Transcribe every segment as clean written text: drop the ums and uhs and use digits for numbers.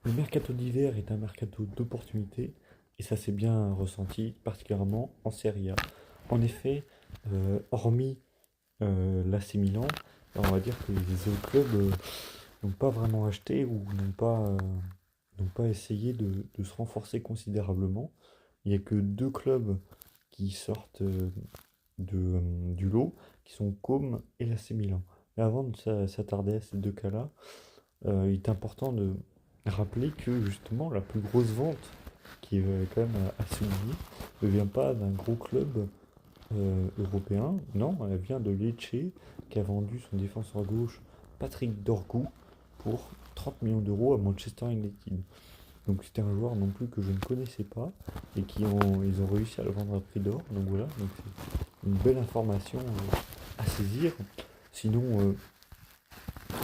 Le mercato d'hiver est un mercato d'opportunités et ça s'est bien ressenti, particulièrement en Serie A. En effet, hormis l'AC Milan, on va dire que les autres clubs n'ont pas vraiment acheté ou n'ont pas essayé de se renforcer considérablement. Il n'y a que deux clubs qui sortent du lot, qui sont Comme et l'AC Milan. Mais avant de s'attarder à ces deux cas-là, il est important de rappeler que justement la plus grosse vente, qui est quand même à souligner, ne vient pas d'un gros club européen, non, elle vient de Lecce, qui a vendu son défenseur gauche Patrick Dorgu pour 30 millions d'euros à Manchester United. Donc c'était un joueur non plus que je ne connaissais pas et ils ont réussi à le vendre à prix d'or. Donc voilà, donc c'est une belle information à saisir. Sinon,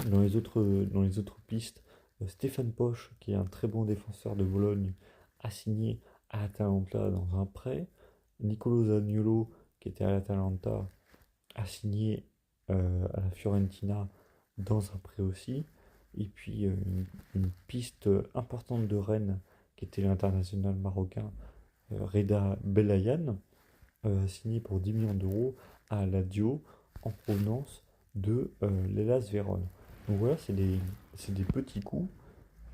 dans les autres pistes, Stéphane Posch, qui est un très bon défenseur de Bologne, a signé à Atalanta dans un prêt. Nicolo Zaniolo, qui était à l'Atalanta, a signé à la Fiorentina dans un prêt aussi. Et puis une piste importante de Rennes, qui était l'international marocain Reda Belayan, signé pour 10 millions d'euros à Lazio en provenance de l'Hellas Vérone. Donc voilà, c'est des petits coups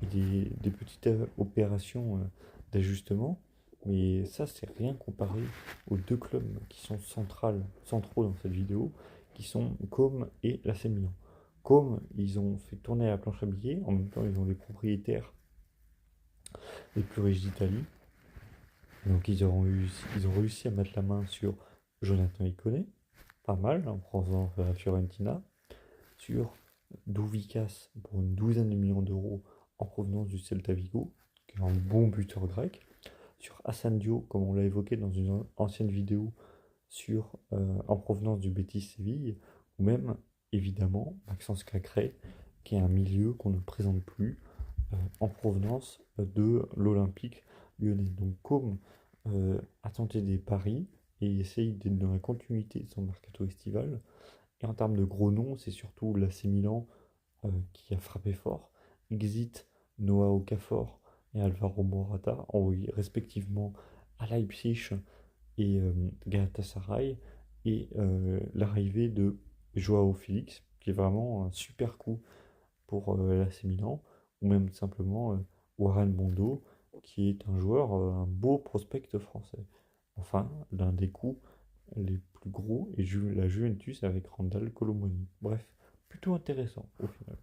et des petites opérations d'ajustement. Mais ça, c'est rien comparé aux deux clubs qui sont centraux dans cette vidéo, qui sont Com et l'AC Milan. Com, ils ont fait tourner la planche à billets, en même temps, ils ont les propriétaires les plus riches d'Italie. Donc, ils ont réussi à mettre la main sur Jonathan Iconé, pas mal, en prenant la Fiorentina, sur Douvikas pour une douzaine de millions d'euros en provenance du Celta Vigo, qui est un bon buteur grec, sur Hassan Dio, comme on l'a évoqué dans une ancienne vidéo, en provenance du Betis Séville, ou même évidemment Maxence Cacré, qui est un milieu qu'on ne présente plus, en provenance de l'Olympique lyonnais. Donc comme a tenté des paris et essaye d'être dans la continuité de son mercato estival, et en termes de gros noms, c'est surtout l'AC Milan qui a frappé fort. Exit Noah Okafor et Alvaro Morata, envoyés respectivement à Leipzig et Galatasaray. Et l'arrivée de Joao Félix, qui est vraiment un super coup pour l'AC Milan, ou même simplement Warren Mondo, qui est un joueur, un beau prospect français. Enfin, l'un des coups les plus gros est la Juventus avec Randall Colomoni. Bref, plutôt intéressant au final.